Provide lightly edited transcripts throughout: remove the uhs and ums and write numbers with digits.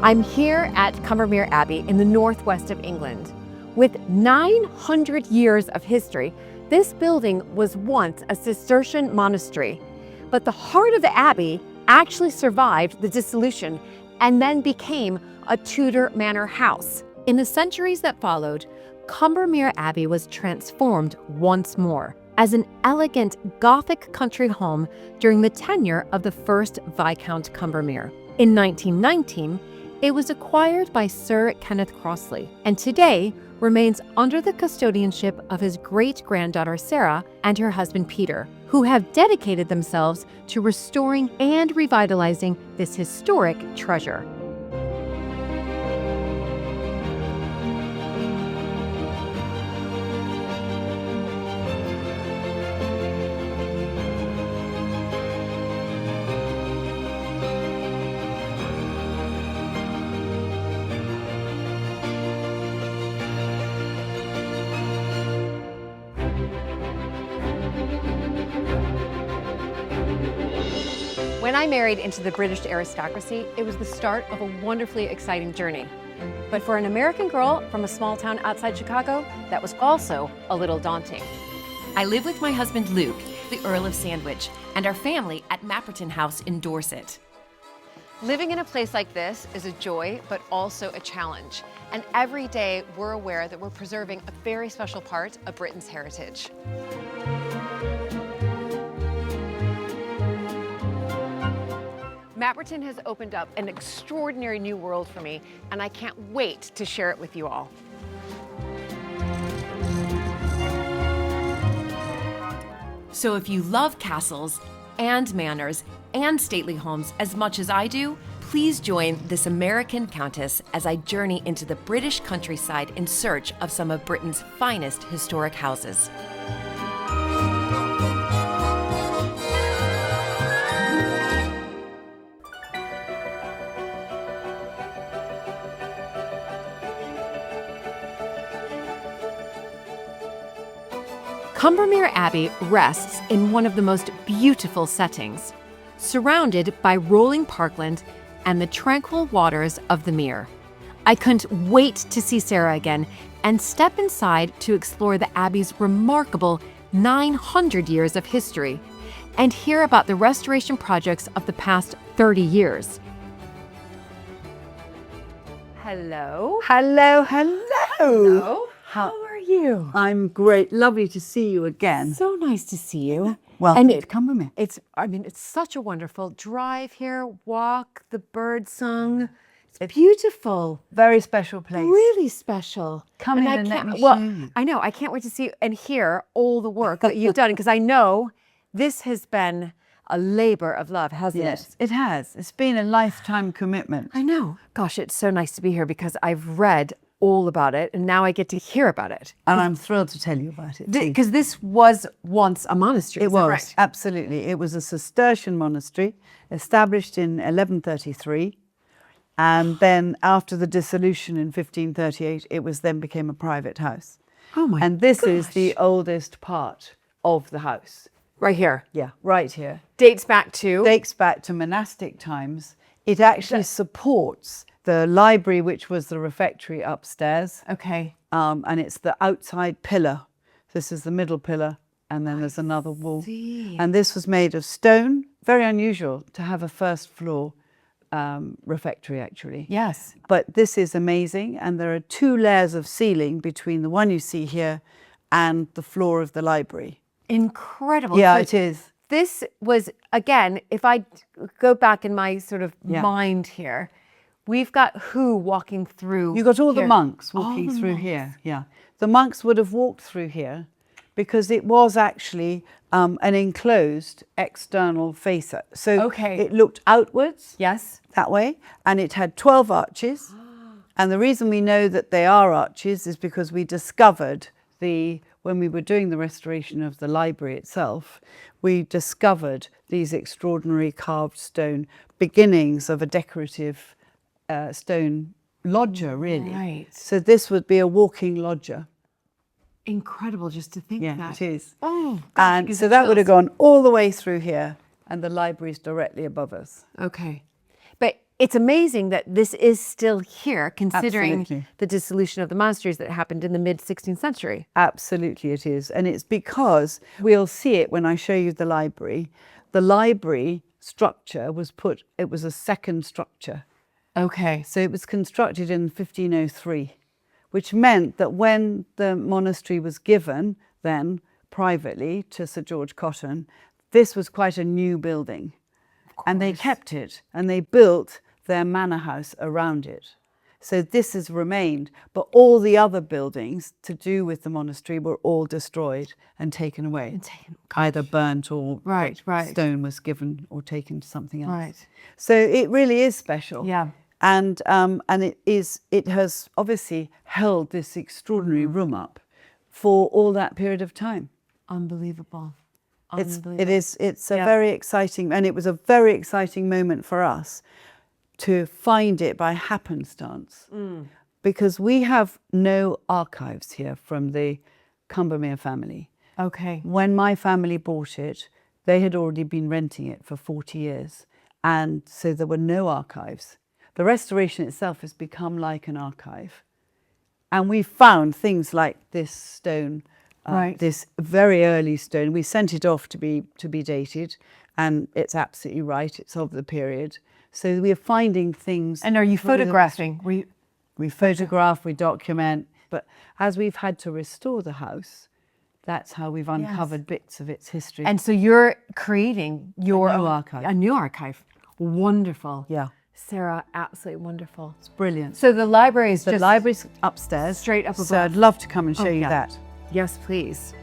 I'm here at Combermere Abbey in the northwest of England. With 900 years of history, this building was once a Cistercian monastery, but the heart of the abbey actually survived the dissolution and then became a Tudor manor house. In the centuries that followed, Combermere Abbey was transformed once more as an elegant Gothic country home during the tenure of the first Viscount Combermere. In 1919, it was acquired by Sir Kenneth Crossley, and today remains under the custodianship of his great-granddaughter Sarah and her husband Peter, who have dedicated themselves to restoring and revitalizing this historic treasure. When I married into the British aristocracy, it was the start of a wonderfully exciting journey. But for an American girl from a small town outside Chicago, that was also a little daunting. I live with my husband Luke, the Earl of Sandwich, and our family at Mapperton House in Dorset. Living in a place like this is a joy, but also a challenge. And every day we're aware that we're preserving a very special part of Britain's heritage. Mapperton has opened up an extraordinary new world for me, and I can't wait to share it with you all. So if you love castles and manors and stately homes as much as I do, please join this American Countess as I journey into the British countryside in search of some of Britain's finest historic houses. Combermere Abbey rests in one of the most beautiful settings, surrounded by rolling parkland and the tranquil waters of the Mere. I couldn't wait to see Sarah again and step inside to explore the Abbey's remarkable 900 years of history and hear about the restoration projects of the past 30 years. Hello. Hello, hello. Hello. How are you? I'm great. Lovely to see you again. So nice to see you. Welcome to Combermere. It's such a wonderful drive here, walk, the bird song. It's beautiful. Very special place. Really special. Come in and let me show you. I know. I can't wait to see and hear all the work that you've done, because I know this has been a labor of love, hasn't it? Yes, it has. It's been a lifetime commitment. I know. Gosh, it's so nice to be here because I've read all about it, and now I get to hear about it. And I'm thrilled to tell you about it. Because this was once a monastery. It was, right? Absolutely. It was a Cistercian monastery established in 1133. And then after the dissolution in 1538, it then became a private house. Oh my And this gosh. is the oldest part of the house. Right here. Yeah, right here. Dates back to? Dates back to monastic times. It actually supports the library, which was the refectory upstairs. Okay. And it's the outside pillar. This is the middle pillar, and then there's another wall. See. And this was made of stone. Very unusual to have a first floor refectory, actually. Yes. But this is amazing, and there are 2 layers of ceiling between the one you see here and the floor of the library. Incredible. Yeah, So it is. This was, again, if I go back in my sort of mind here, we've got who walking through. You got all here? the monks walking through here. Yeah, the monks would have walked through here because it was actually an enclosed external façade. So it looked outwards. Yes. That way, and it had 12 arches. And the reason we know that they are arches is because we discovered when we were doing the restoration of the library itself, we discovered these extraordinary carved stone beginnings of a decorative stone loggia, really. Right. So this would be a walking loggia. Incredible just to think Yeah, that. it is. Oh, gosh, And so that would have gone all the way through here, and the library's directly above us. Okay. But it's amazing that this is still here, considering Absolutely. the dissolution of the monasteries that happened in the mid-16th century. Absolutely it is. And it's because we'll see it when I show you the library. The library structure it was a second structure. Okay. So it was constructed in 1503, which meant that when the monastery was given then privately to Sir George Cotton, this was quite a new building. And they kept it and they built their manor house around it. So this has remained, but all the other buildings to do with the monastery were all destroyed and taken away. Either burnt or Right. stone was given or taken to something else. Right. So it really is special. Yeah. And it has obviously held this extraordinary room up for all that period of time. Unbelievable. It's a very exciting, and it was a very exciting moment for us to find it by happenstance, because we have no archives here from the Combermere family. Okay. When my family bought it, they had already been renting it for 40 years, and so there were no archives. The restoration itself has become like an archive, and we found things like this stone. This very early stone. We sent it off to be dated, and it's absolutely right. It's of the period. So we are finding things. And are you photographing? We photograph, we document. But as we've had to restore the house, that's how we've uncovered bits of its history. And so you're creating your new archive. A new archive. Wonderful. Yeah. Sarah, absolutely wonderful. It's brilliant. So the library is The library's upstairs. straight up above. So I'd love to come and show you that. Yes, please.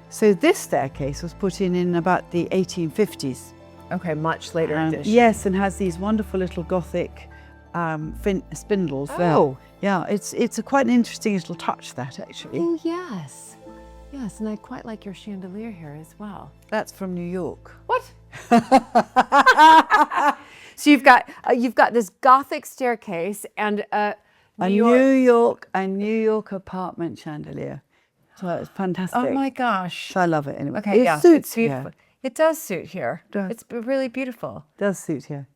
So this staircase was put in about the 1850s. Okay, much later edition. Yes, and has these wonderful little Gothic spindles there. Oh. Yeah, it's quite an interesting little touch, that actually. Oh, yes. Yes, and I quite like your chandelier here as well. That's from New York. What? So you've got this Gothic staircase and a New York apartment chandelier. So it's fantastic. Oh my gosh. So I love it anyway. Okay, It suits beautiful. here. It does suit here. Does. It's really beautiful. Does suit here.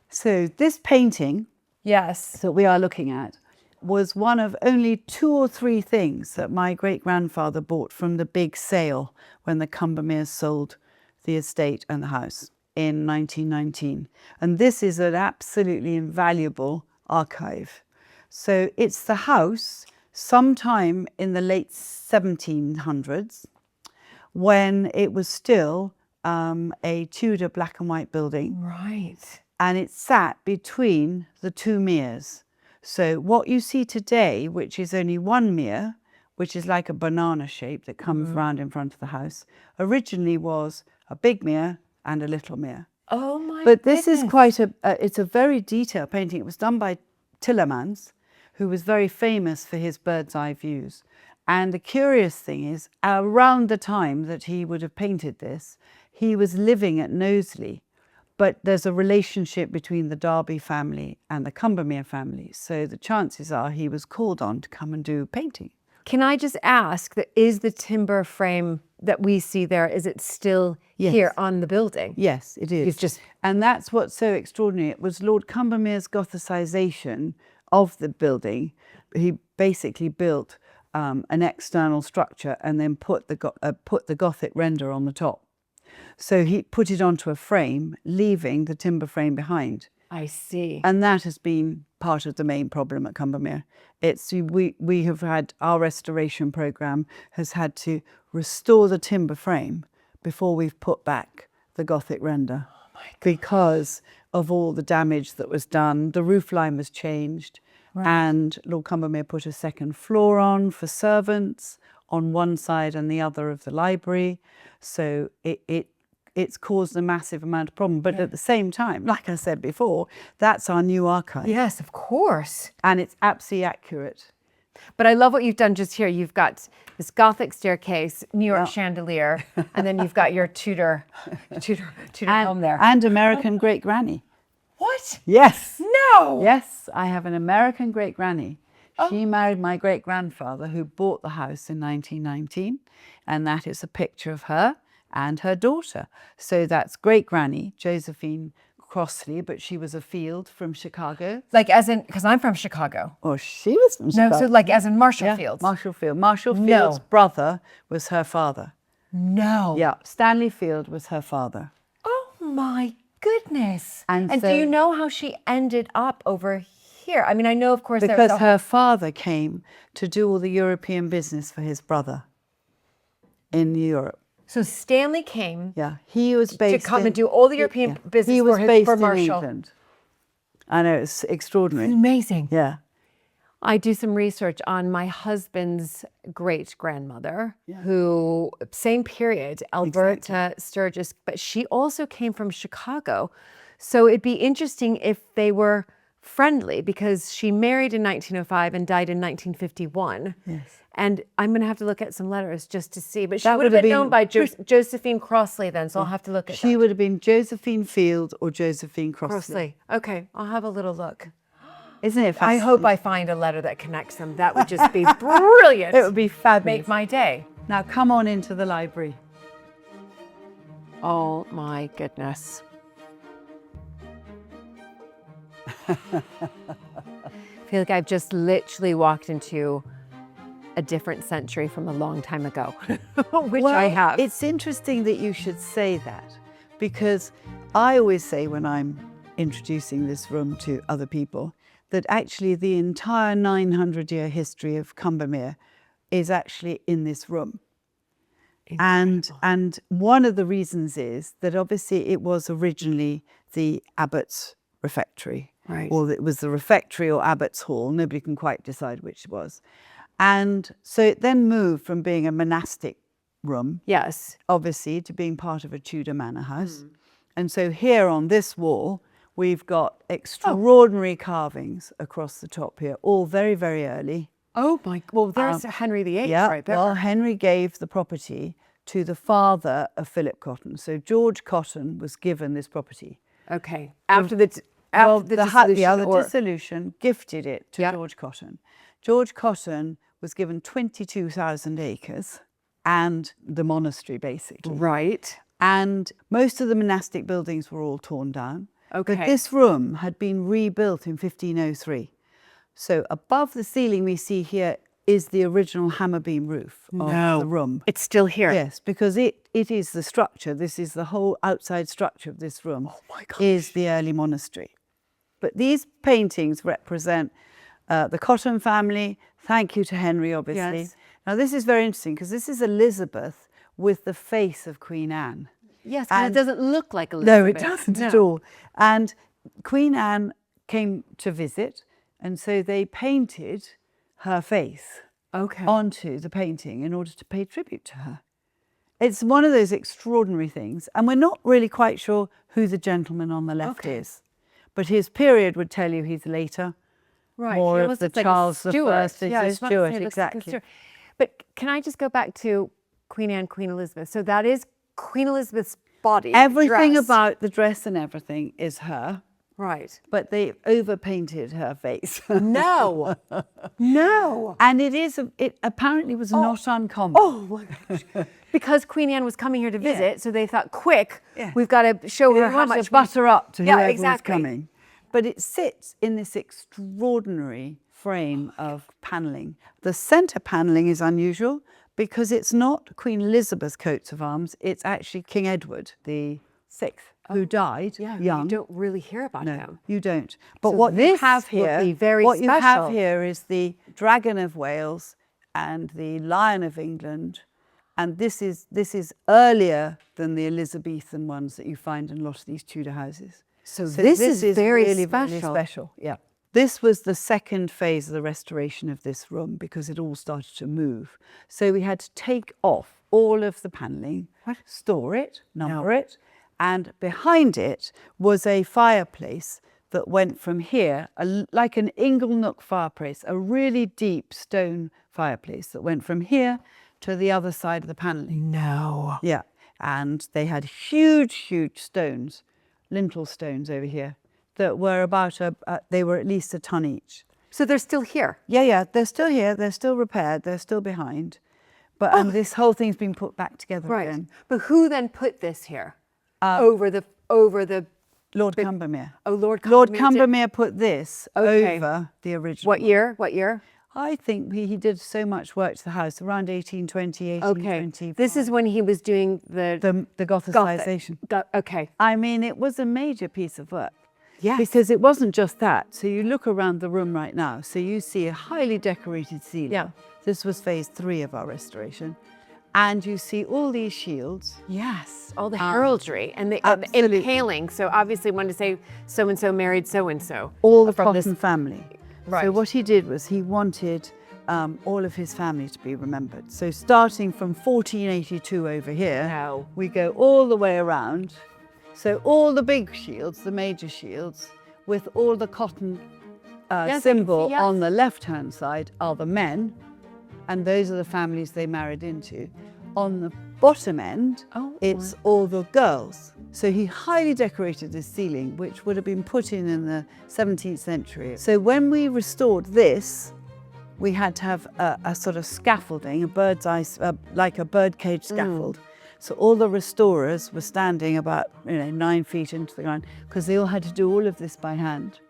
So this painting Yes. that we are looking at was one of only 2 or 3 things that my great-grandfather bought from the big sale when the Combermeres sold the estate and the house in 1919. And this is an absolutely invaluable archive. So it's the house sometime in the late 1700s when it was still a Tudor black and white building. Right. And it sat between the 2 meres. So what you see today, which is only 1 mere, which is like a banana shape that comes round in front of the house, originally was a big mere and a little mere. Oh my But this goodness. is quite it's a very detailed painting. It was done by Tillemans, who was very famous for his bird's eye views. And the curious thing is, around the time that he would have painted this, he was living at Knowsley. But there's a relationship between the Derby family and the Combermere family. So the chances are he was called on to come and do painting. Can I just ask, that is the timber frame that we see there, is it still here on the building? Yes, it is. And that's what's so extraordinary. It was Lord Combermere's Gothicization of the building. He basically built an external structure and then put the Gothic render on the top. So he put it onto a frame, leaving the timber frame behind. I see. And that has been part of the main problem at Combermere. We have had, our restoration programme has had to restore the timber frame before we've put back the Gothic render. Oh my God. Because of all the damage that was done. The roof line was changed, and Lord Combermere put a second floor on for servants on one side and the other of the library. So it's caused a massive amount of problem. But at the same time, like I said before, that's our new archive. Yes, of course. And it's absolutely accurate. But I love what you've done just here. You've got this Gothic staircase, New York chandelier, and then you've got your Tudor home there. And American great-granny. What? Yes. No. Yes, I have an American great-granny. She married my great-grandfather, who bought the house in 1919, and that is a picture of her and her daughter. So that's great-granny, Josephine Crossley, but she was a Field from Chicago. Like as in, because I'm from Chicago. Or she was from Chicago. No, so like as in Marshall Fields. Marshall Field. Marshall Field's brother was her father. No. Yeah, Stanley Field was her father. Oh my goodness. And do so- you know how she ended up over here? I mean, I know, of course, Because her father came to do all the European business for his brother in Europe. So Stanley came He was based to come and do all the European business He was based for in Marshall. England. I know, it's extraordinary. Amazing. Yeah. I do some research on my husband's great-grandmother, who, same period, Alberta Sturgis, but she also came from Chicago. So it'd be interesting if they were friendly, because she married in 1905 and died in 1951. Yes. And I'm going to have to look at some letters just to see. But she That would have would been have known by Josephine Crossley then, so I'll have to look at She that. would have been Josephine Field or Josephine Crossley. Crossley. Okay, I'll have a little look. Isn't it I fascinating? hope I find a letter that connects them. That would just be brilliant. It would be fabulous. Make my day. Now come on into the library. Oh my goodness. I feel like I've just literally walked into a different century from a long time ago, which I have. It's interesting that you should say that, because I always say when I'm introducing this room to other people that actually the entire 900-year history of Combermere is actually in this room. And one of the reasons is that obviously it was originally the abbot's refectory. Right. Or it was the refectory or abbot's hall. Nobody can quite decide which it was. And so it then moved from being a monastic room, Yes. obviously, to being part of a Tudor manor house. And so here on this wall, we've got extraordinary carvings across the top here, all very, very early. Oh my, well, there's Henry VIII right there. Well, Henry gave the property to the father of Philip Cotton. So George Cotton was given this property. Okay. After the dissolution, gifted it to George Cotton. George Cotton was given 22,000 acres and the monastery, basically. Right. And most of the monastic buildings were all torn down. Okay. But this room had been rebuilt in 1503. So above the ceiling we see here is the original hammer beam roof of the room. It's still here. Yes, because it is the structure. This is the whole outside structure of this room. Oh my gosh. Is the early monastery. But these paintings represent the Cotton family. Thank you to Henry, obviously. Yes. Now this is very interesting because this is Elizabeth with the face of Queen Anne. Yes, and it doesn't look like Elizabeth. No, it doesn't at all. And Queen Anne came to visit, and so they painted her face onto the painting in order to pay tribute to her. It's one of those extraordinary things, and we're not really quite sure who the gentleman on the left is, but his period would tell you he's later. Right. More He of almost the looks like a Charles I. Stuart. Is Yeah, I a was about to Stuart, say, it looks like a exactly. Stuart. But can I just go back to Queen Anne, Queen Elizabeth? So that is Queen Elizabeth's body. Everything dress. about the dress and everything is her, Right. but they overpainted her face. No. No. And it apparently was not uncommon. Oh my gosh. Because Queen Anne was coming here to visit, so they thought, quick, we've got to show her They how wanted much to butter up to whoever was exactly. coming. But it sits in this extraordinary frame of panelling. The centre panelling is unusual because it's not Queen Elizabeth's coats of arms, it's actually King Edward VI, who died young. You don't really hear about him. You don't. But So what you this have would here, be very what you have special. here is the Dragon of Wales and the Lion of England, and this is earlier than the Elizabethan ones that you find in a lot of these Tudor houses. So this is very really, special. really special. Yeah. This was the second phase of the restoration of this room because it all started to move. So we had to take off all of the panelling, store it, number it, and behind it was a fireplace that went from here, like an inglenook fireplace, a really deep stone fireplace that went from here to the other side of the panelling. No. Yeah, and they had huge, huge stones, lintel stones over here, that were about they were at least a ton each. So they're still here. Yeah, they're still here. They're still repaired. They're still behind. But and this whole thing's been put back together again. But who then put this here? Over the Lord Combermere. Oh, Lord Combermere. Lord Combermere put this over the original. What year? What year? I think he did so much work to the house around 1820, 1820. This is when he was doing the Gothicization. Okay. I mean, it was a major piece of work. Yes. Because it wasn't just that. So you look around the room right now. So you see a highly decorated ceiling. Yeah. This was phase 3 of our restoration. And you see all these shields. Yes, all the heraldry and the impaling. So obviously wanted to say so-and-so married so-and-so. All the from Cotton family. Right. So what he did was he wanted all of his family to be remembered. So starting from 1482 over here, we go all the way around. So all the big shields, the major shields, with all the cotton symbol on the left-hand side are the men, and those are the families they married into. On the bottom end, it's all the girls. So he highly decorated this ceiling, which would have been put in the 17th century. So when we restored this, we had to have a sort of scaffolding, a bird's eye, like a birdcage scaffold. So all the restorers were standing about 9 feet into the ground because they all had to do all of this by hand.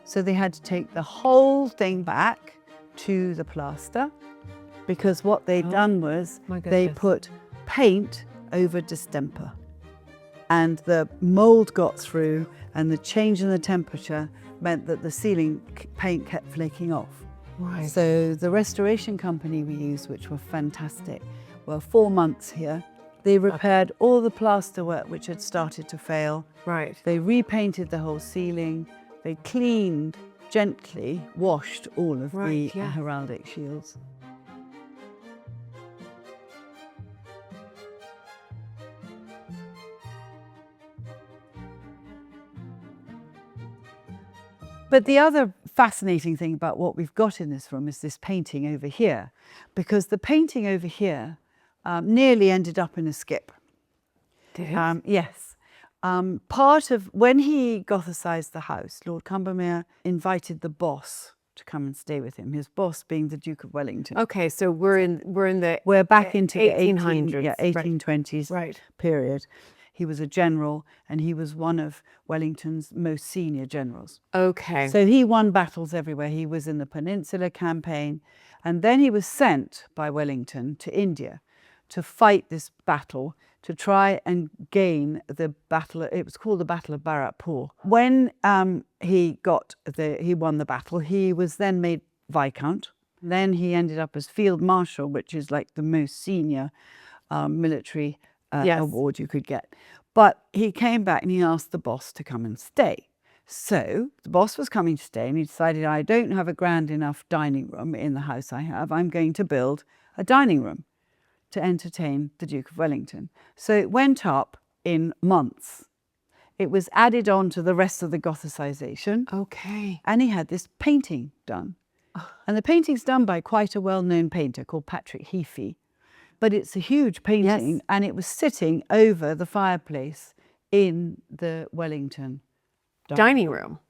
So they had to take the whole thing back to the plaster, because what they'd done was they put paint over distemper, and the mold got through, and the change in the temperature meant that the ceiling paint kept flaking off. Right. So the restoration company we used, which were fantastic, were 4 months here. They repaired all the plaster work which had started to fail. Right. They repainted the whole ceiling. They cleaned, gently washed all of the heraldic shields. But the other fascinating thing about what we've got in this room is this painting over here, because the painting over here nearly ended up in a skip. Did it? Yes. Part of when he Gothicized the house, Lord Combermere invited the boss to come and stay with him. His boss being the Duke of Wellington. Okay, so we're back into the 1800s, 1820s period. He was a general, and he was one of Wellington's most senior generals. Okay. So he won battles everywhere. He was in the Peninsular Campaign, and then he was sent by Wellington to India to fight this battle, to try and gain the battle. It was called the Battle of Bharatpur. When he won the battle, he was then made Viscount. Then he ended up as Field Marshal, which is like the most senior military award you could get. But he came back and he asked the boss to come and stay. So the boss was coming to stay, and he decided, I don't have a grand enough dining room in the house I have. I'm going to build a dining room to entertain the Duke of Wellington. So it went up in months. It was added on to the rest of the Gothicization. Okay. And he had this painting done. And the painting's done by quite a well-known painter called Patrick Heafy. But it's a huge painting, and it was sitting over the fireplace in the Wellington dining room.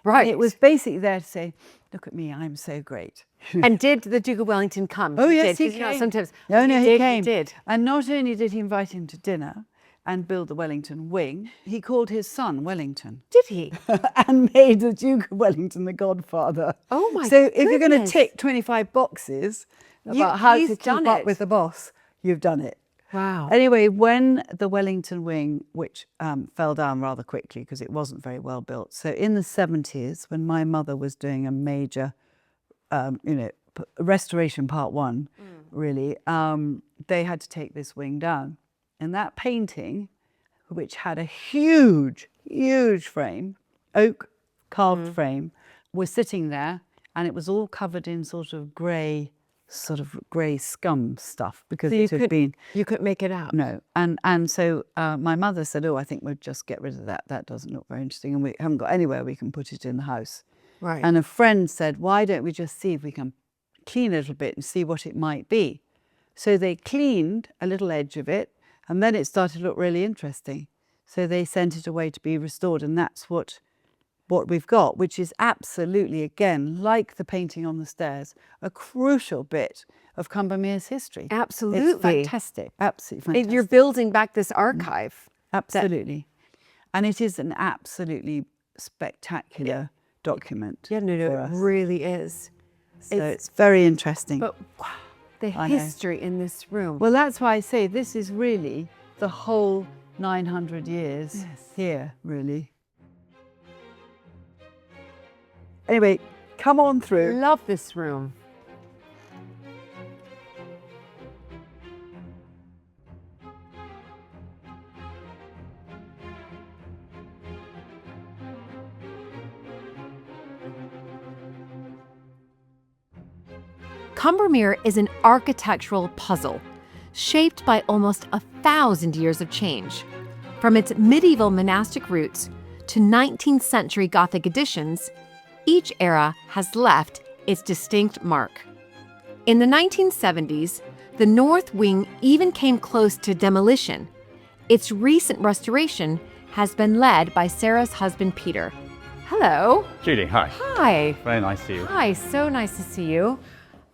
Right. It was basically there to say, look at me, I'm so great. And did the Duke of Wellington come? Oh, yes, he came. Sometimes No, he came. He did. And not only did he invite him to dinner and build the Wellington wing, he called his son Wellington. Did he? And made the Duke of Wellington the godfather. Oh, my So if you're going to tick 25 boxes about how to keep up with the boss, you've done it. Wow. Anyway, when the Wellington wing, which fell down rather quickly because it wasn't very well built. So in the 70s, when my mother was doing a major, restoration part 1, really, they had to take this wing down. And that painting, which had a huge, huge frame, oak carved frame, was sitting there, and it was all covered in sort of grey scum stuff, because it had been... You couldn't make it out? No. And so my mother said, I think we'll just get rid of that. That doesn't look very interesting, and we haven't got anywhere we can put it in the house. Right. And a friend said, why don't we just see if we can clean a little bit and see what it might be? So they cleaned a little edge of it, and then it started to look really interesting. So they sent it away to be restored, and that's what what we've got, which is absolutely, again, like the painting on the stairs, a crucial bit of Combermere's history. Absolutely. It's fantastic, absolutely fantastic. You're building back this archive. Absolutely. And it is an absolutely spectacular document. Yeah, no, it really is. So it's very interesting. But wow, the history in this room. Well, that's why I say this is really the whole 900 years here, really. Anyway, come on through. Love this room. Combermere is an architectural puzzle shaped by almost 1,000 years of change. From its medieval monastic roots to 19th century Gothic additions, each era has left its distinct mark. In the 1970s, the north wing even came close to demolition. Its recent restoration has been led by Sarah's husband, Peter. Hello. Julie, hi. Hi. Very nice to see you. Hi, so nice to see you.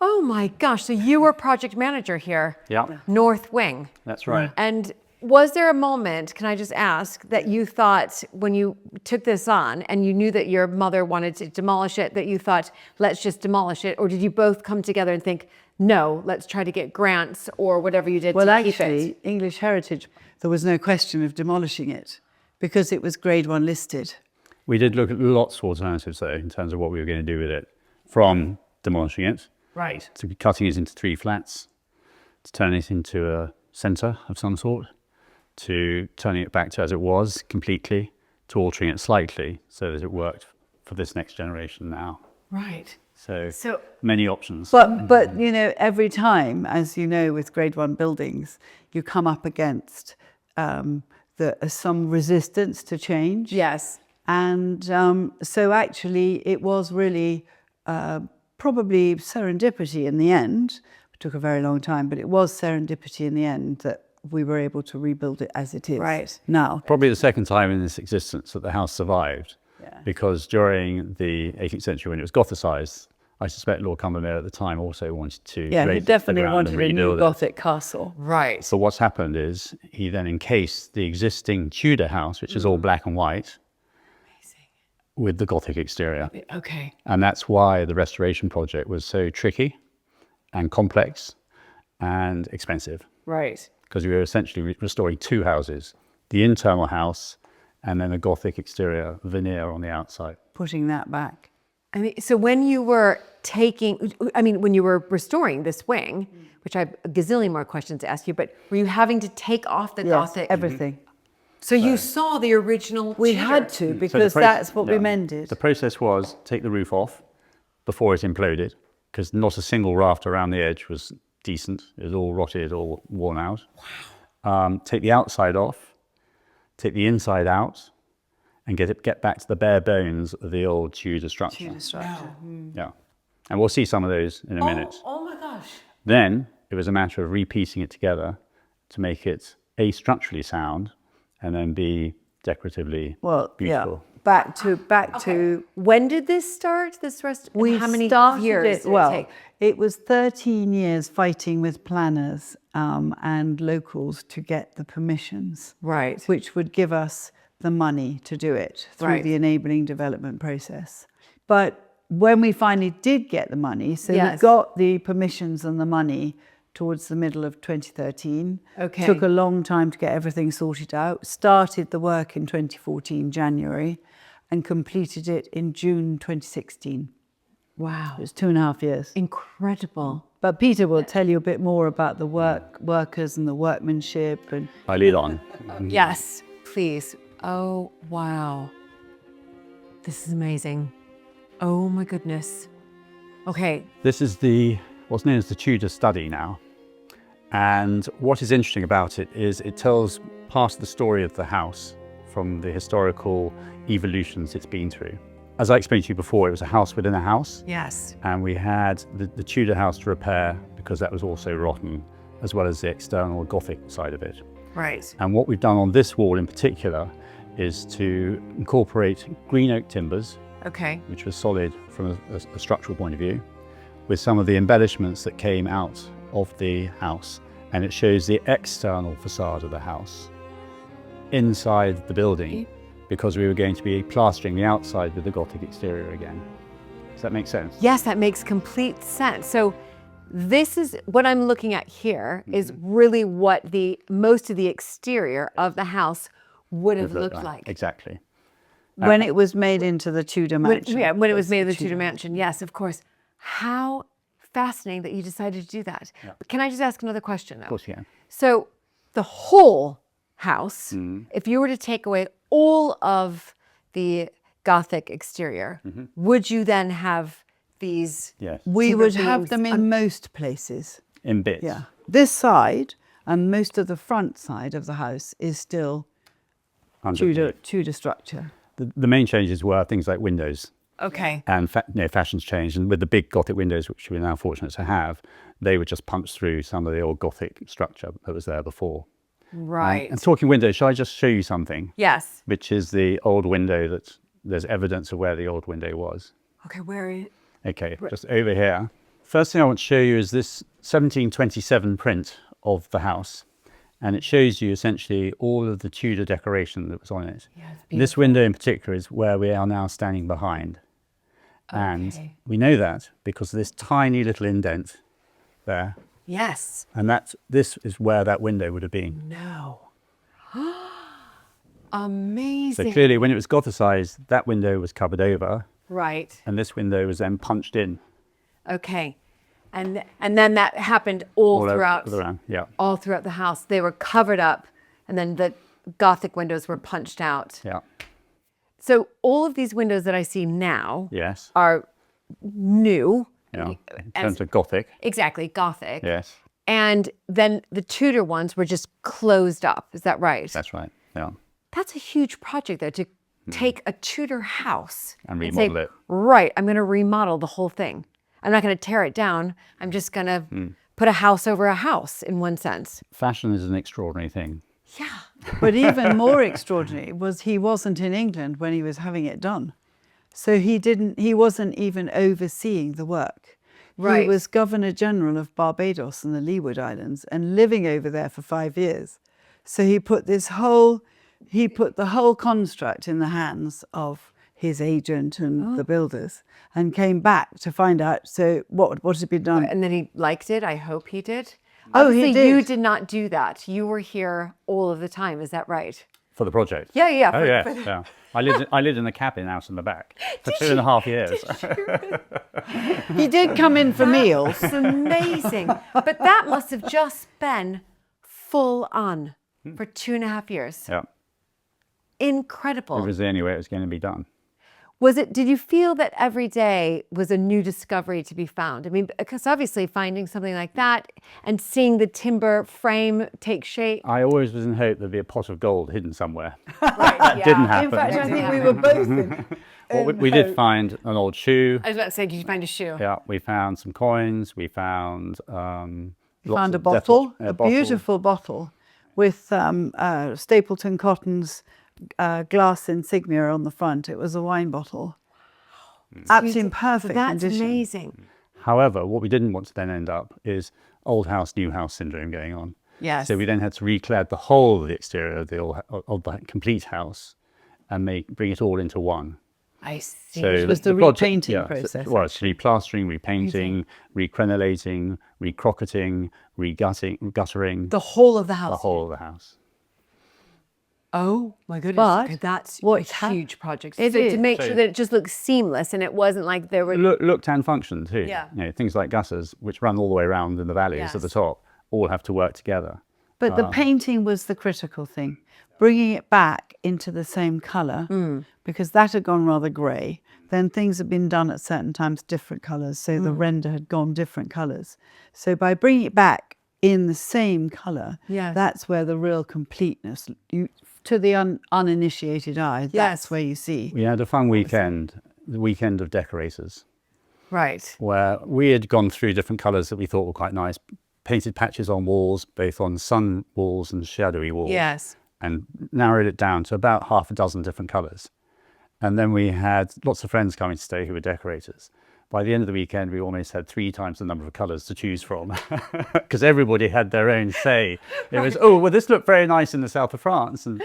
Oh my gosh, so you were project manager here. Yeah. North wing. That's right. And was there a moment, can I just ask, that you thought when you took this on and you knew that your mother wanted to demolish it, that you thought, let's just demolish it? Or did you both come together and think, no, let's try to get grants or whatever you did well, to keep actually, it? English Heritage, there was no question of demolishing it because it was Grade 1 listed. We did look at lots of alternatives though, in terms of what we were going to do with it. From demolishing it, Right. to cutting it into 3 flats, to turn it into a centre of some sort, to turning it back to as it was completely, to altering it slightly so that it worked for this next generation now. Right. So many options. But you know, every time, as you know, with Grade 1 buildings, you come up against some resistance to change. Yes. And so actually it was really probably serendipity in the end. It took a very long time, but it was serendipity in the end that we were able to rebuild it as it is now. Probably the second time in its existence that the house survived, because during the 18th century when it was Gothicised, I suspect Lord Combermere at the time also wanted to he definitely wanted a new Gothic castle. Right. So what's happened is he then encased the existing Tudor house, which is all black and white, with the Gothic exterior. Okay. And that's why the restoration project was so tricky and complex and expensive. Right. Because we were essentially restoring 2 houses, the internal house and then a Gothic exterior veneer on the outside. Putting that back. I mean, so when you were when you were restoring this wing, which I have a gazillion more questions to ask you, but were you having to take off the Gothic? Everything. So you saw the original We Tudor. had to, because that's what we mended. The process was take the roof off before it imploded, because not a single raft around the edge was decent. It was all rotted, all worn out. Wow. Take the outside off, take the inside out, and get back to the bare bones of the old Tudor structure. Wow. Yeah. And we'll see some of those in a minute. Oh my gosh. Then it was a matter of repiecing it together to make it A, structurally sound, and then B, decoratively beautiful. Back to When did this start? How many years did it take? It was 13 years fighting with planners and locals to get the permissions, Right. which would give us the money to do it through the enabling development process. But when we finally did get the money, so we got the permissions and the money towards the middle of 2013. Okay. Took a long time to get everything sorted out. Started the work in 2014, January, and completed it in June 2016. Wow. It was 2.5 years. Incredible. But Peter will tell you a bit more about the workers and the workmanship. And I lead on. Yes, please. Oh, wow. This is amazing. Oh my goodness. Okay. This is what's known as the Tudor study now. And what is interesting about it is it tells part of the story of the house from the historical evolutions it's been through. As I explained to you before, it was a house within a house. Yes. And we had the Tudor house to repair because that was also rotten, as well as the external Gothic side of it. Right. And what we've done on this wall in particular is to incorporate green oak timbers, Okay. which was solid from a structural point of view, with some of the embellishments that came out of the house. And it shows the external facade of the house inside the building, because we were going to be plastering the outside with the Gothic exterior again. Does that make sense? Yes, that makes complete sense. So this is what I'm looking at here is really what most of the exterior of the house would have looked like. Exactly. When it was made into the Tudor mansion. When it was made of the Tudor mansion. Yes, of course. How fascinating that you decided to do that. Yeah. Can I just ask another question though? Of course you can. So the whole house, if you were to take away all of the Gothic exterior, would you then have these? Yes. We timber would have beams them in most places. In bits. Yeah. This side and most of the front side of the house is still Tudor structure. The main changes were things like windows. Okay. And fashions changed, and with the big Gothic windows, which we're now fortunate to have, they would just punch through some of the old Gothic structure that was there before. Right. And talking windows, shall I just show you something? Yes. Which is the old window that there's evidence of where the old window was. Okay, where is it? Okay, just over here. First thing I want to show you is this 1727 print of the house. And it shows you essentially all of the Tudor decoration that was on it. Yeah, it's This window in particular is where we are now standing behind. And Okay. we know that because of this tiny little indent there. Yes. And this is where that window would have been. No. So Amazing. clearly when it was Gothicized, that window was covered over Right. and this window was then punched in. Okay. And then that happened all throughout around, yeah. all throughout the house. They were covered up and then the Gothic windows were punched out. Yeah. So all of these windows that I see now Yes. are new. Yeah. In terms of Gothic. Exactly, Gothic. Yes. And then the Tudor ones were just closed up. Is that right? That's right. Yeah. That's a huge project, though, to take a Tudor house And say, remodel it. Right, I'm going to remodel the whole thing. I'm not going to tear it down. I'm just going to put a house over a house in one sense. Fashion is an extraordinary thing. Yeah. But even more extraordinary was he wasn't in England when he was having it done. So he wasn't even overseeing the work. Right. He was Governor General of Barbados and the Leeward Islands and living over there for 5 years. So he put the whole construct in the hands of his agent and the builders and came back to find out, so what had been done? And then he liked it. I hope he did. Oh, he Obviously, did. you did not do that. You were here all of the time. Is that right? For the project? Yeah, yeah. Oh, yeah. Yeah. I lived in the cabin out in the back for 2.5 years. He did come in for meals. It's amazing. But that must have just been full on for 2.5 years. Yeah. Incredible. It was the only way it was going to be done. Did you feel that every day was a new discovery to be found? I mean, because obviously finding something like that and seeing the timber frame take shape. I always was in hope there'd be a pot of gold hidden somewhere. Right, That didn't happen. In fact, I think we were both in. Well, we did find an old shoe. I was about to say, did you find a shoe? Yeah, we found some coins. We found Found a bottle, a beautiful bottle with Stapleton Cotton's glass insignia on the front. It was a wine bottle. Absolutely in perfect That's condition. amazing. However, what we didn't want to then end up is old house, new house syndrome going on. Yes. So we then had to reclad the whole of the exterior of the complete house and bring it all into one. I see. So It was the project- repainting yeah, process, Well, it's replastering, repainting, recrenelating, recrocketing, guttering The whole of the house. the whole of the house. Oh my goodness. But Okay, that's what a huge project. It So to is. make So- sure that it just looks seamless and it wasn't like there were. Looked and functioned too. Yeah. You know, things like gutters, which run all the way around in the valleys at the Yes. top, all have to work together. But the painting was the critical thing. Bringing it back into the same colour, because that had gone rather grey. Then things had been done at certain times different colours, so the render had gone different colours. So by bringing it back in the same colour, Yes. that's where the real completeness, to the uninitiated eye, that's Yes. where you see. We had a fun weekend, the weekend of decorators, Right. where we had gone through different colours that we thought were quite nice, painted patches on walls, both on sun walls and shadowy walls. Yes. and narrowed it down to about half a dozen different colours. And then we had lots of friends coming to stay who were decorators. By the end of the weekend, we almost had 3 times the number of colours to choose from, because everybody had their own say. It was, oh, well, this looked very nice in the south of France, and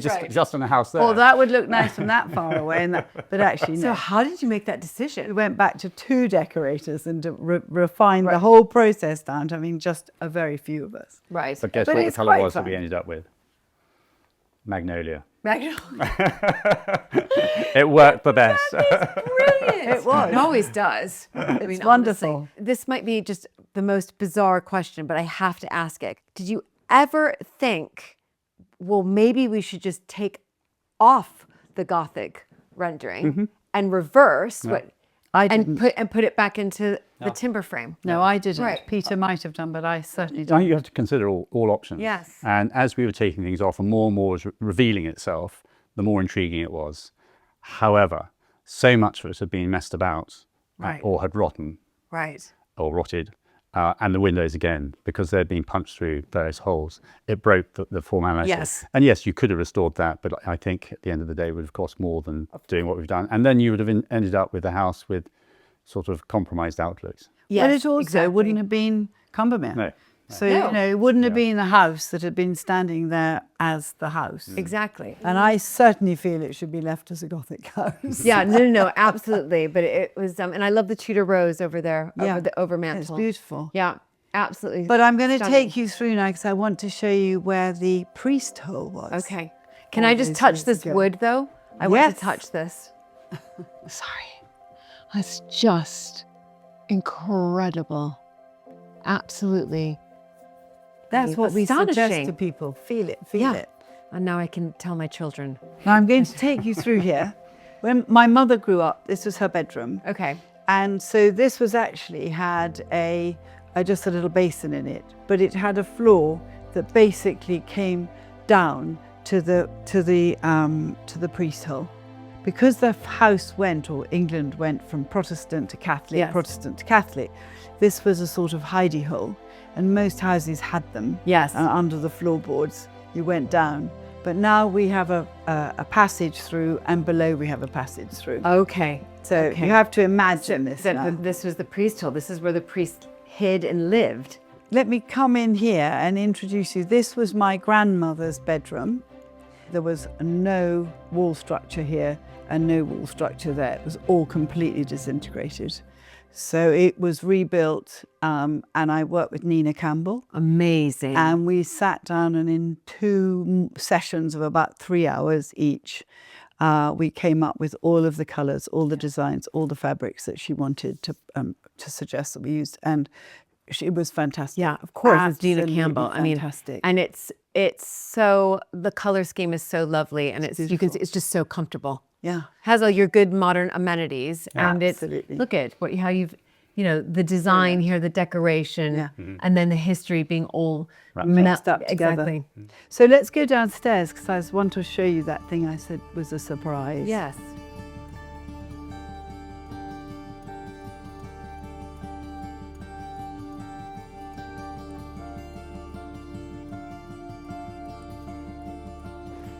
just on a house there. Well, that would look nice from that far away, but actually, no. So how did you make that We decision? went back to 2 decorators and refined the whole process down to having just a very few of us. Right. But guess But what the it's colour quite was that we fun. ended up with? Magnolia. Magnolia. It worked the best. Brilliant. It was. It always does. I mean, wonderful. honestly, this might be just the most bizarre question, but I have to ask it. Did you ever think, well, maybe we should just take off the Gothic rendering and reverse what I and didn't. put it back into the timber frame? No, I didn't. Right. Peter might have done, but I certainly I didn't. think you have to consider all options. Yes. And as we were taking things off and more was revealing itself, the more intriguing it was. However, so much of it had been messed about Right. or had rotten Right. or rotted. And the windows again, because they'd been punched through various holes, it broke the formality. Yes. And yes, you could have restored that, but I think at the end of the day it would have cost more than doing what we've done. And then you would have ended up with a house with sort of compromised outlooks. Yes, But it also exactly. wouldn't have been Combermere. No. So, No. you know, it wouldn't have been the house that had been standing there as the house. Exactly. And I certainly feel it should be left as a Gothic house. Yeah, no, absolutely. But it was, and I love the Tudor rose over there, Yeah. over the overmantel. It's beautiful. Yeah, absolutely. But I'm going to stunning. take you through now because I want to show you where the priest hole was. Okay. Can all I just those touch years this ago. wood though? I want Yes. to touch this. Sorry. That's just incredible. Absolutely. That's what we suggest Astonishing. to people. Feel it, feel Yeah. it. And now I can tell my children. Now I'm going to take you through here. When my mother grew up, this was her bedroom. Okay. And so this was actually had just a little basin in it, but it had a floor that basically came down to the priest hole. Because the house went, or England went from Protestant to Catholic, Yes. Protestant to Catholic, this was a sort of hidey hole, and most houses had them. Yes. Under the floorboards, you went down. But now we have a passage through, and below we have a passage through. Okay. So okay. you have to imagine this So now. this was the priest hole. This is where the priest hid and lived. Let me come in here and introduce you. This was my grandmother's bedroom. There was no wall structure here and no wall structure there. It was all completely disintegrated. So it was rebuilt, and I worked with Nina Campbell. Amazing. And we sat down, and in 2 sessions of about 3 hours each, we came up with all of the colours, all the designs, all the fabrics that she wanted to suggest that we used. And it was fantastic. Yeah, of course, it's Nina Absolutely Campbell. I mean, fantastic. and it's so, the color scheme is so lovely, and it's it's just so comfortable. Yeah. Has all your good modern amenities, and Absolutely. it's look at how you've the design here, the decoration, Yeah. and then the history being all Mixed up together. Exactly. So let's go downstairs because I want to show you that thing I said was a surprise. Yes.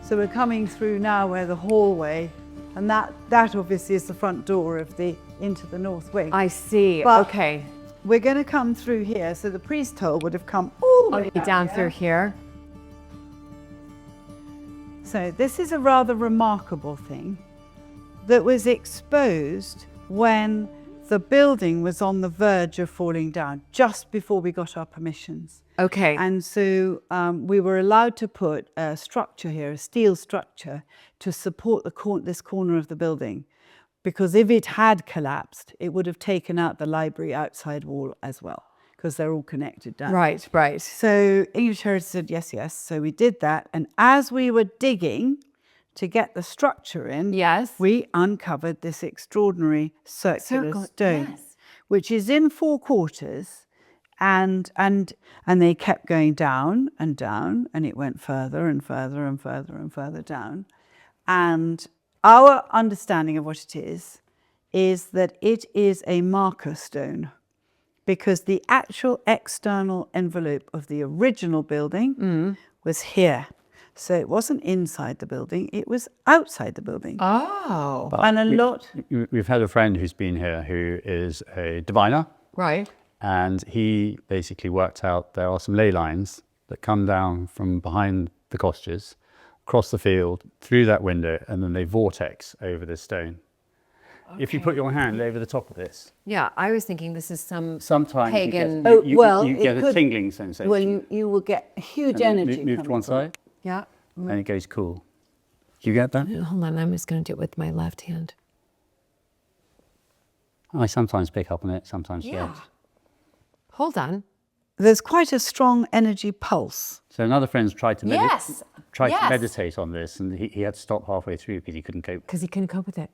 So we're coming through now where the hallway, and that obviously is the front door of into the north wing. I see. But- Okay. We're going to come through here, so the priest hole would have come all the way Down through here. So this is a rather remarkable thing that was exposed when the building was on the verge of falling down, just before we got our permissions. Okay. And so we were allowed to put a structure here, a steel structure, to support this corner of the building. Because if it had collapsed, it would have taken out the library outside wall as well, because they're all connected down. Right. Right. So English Heritage said, yes, yes. So we did that. And as we were digging to get the structure in, Yes. we uncovered this extraordinary circular stone, yes. which is in 4 quarters. And they kept going down and down, and it went further and further and further and further down. And our understanding of what it is that it is a marker stone, because the actual external envelope of the original building was here. So it wasn't inside the building, it was outside the building. Oh, But And a lot. We've had a friend who's been here who is a diviner, right. and he basically worked out there are some ley lines that come down from behind the cottages, across the field, through that window, and then they vortex over this stone. If you put your hand over the top of this, Yeah, I was thinking this is some sometimes pagan. you get a tingling sensation. Well, you will get a huge And energy. move to coming one from it. side, Yeah. and it goes cool. You get that? Hold on, I'm just going to do it with my left hand. I sometimes pick up on it, sometimes don't. Hold on. There's quite a strong energy pulse. So another friend's tried to Yes. tried Yes. to meditate on this, and he had to stop halfway through because he couldn't cope. Because he couldn't cope with it.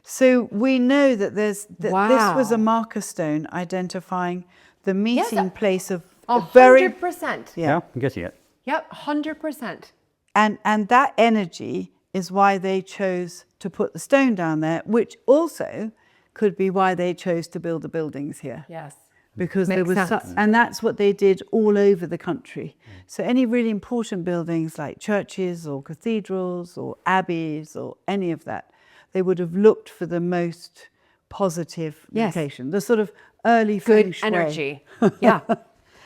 So we know that this was Wow. a marker stone identifying the meeting place of a 100%. Yeah, I'm getting it. Yep, 100%. and that energy is why they chose to put the stone down there, which also could be why they chose to build the buildings here. Yes. Because Makes there was sense. and that's what they did all over the country. So any really important buildings like churches or cathedrals or abbeys or any of that, they would have looked for the most positive Yes. location, the sort of early feng Good shui. energy. Yeah.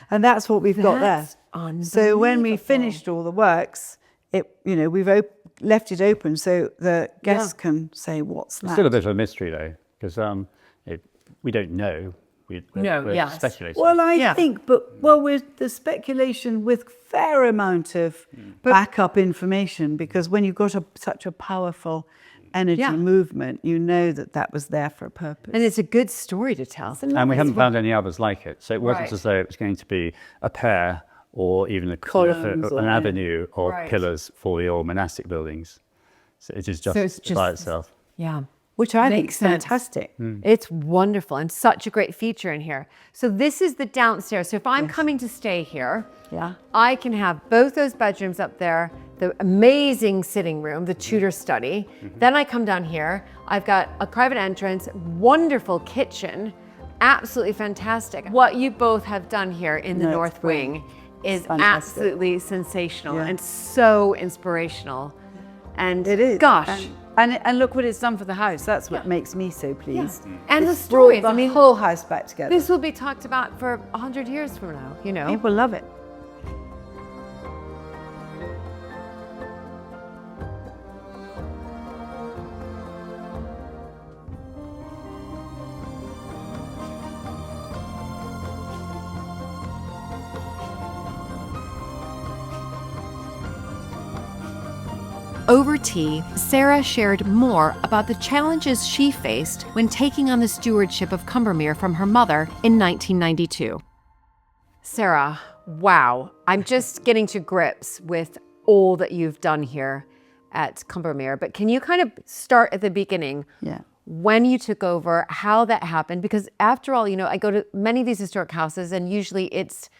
And that's what we've got there. That's So when we unbelievable. finished all the works, we've left it open so the guests can say, what's It's that? still a bit of a mystery though, because we don't know. We're speculating. Well, I think, with the speculation with fair amount of backup information, because when you've got such a powerful energy movement, you know that was there for a purpose. And it's a good story to tell. And we haven't found any others like it. So it wasn't Right. as though it was going to be a pair or even Columns or an avenue or Right. pillars for the old monastic buildings. So it is just, it's by just- itself. Yeah. Which I think Makes is sense. fantastic. It's wonderful and such a great feature in here. So this is the downstairs. So if I'm coming to stay here, Yeah. I can have both those bedrooms up there, the amazing sitting room, the Tudor study. Then I come down here. I've got a private entrance, wonderful kitchen, absolutely fantastic. What you both have done here in the No, it's North Wing is fantastic. absolutely sensational Yeah. and so inspirational. And It is. gosh. And look what it's done for the house. That's what makes me so pleased. And the It's stories, brought I mean, the whole house back together. this will be talked about for 100 years from now, you know? People love it. Over tea, Sarah shared more about the challenges she faced when taking on the stewardship of Combermere from her mother in 1992. Sarah, wow, I'm just getting to grips with all that you've done here at Combermere, but can you kind of start at the beginning? Yeah. When you took over, how that happened? Because after all, I go to many of these historic houses and usually it's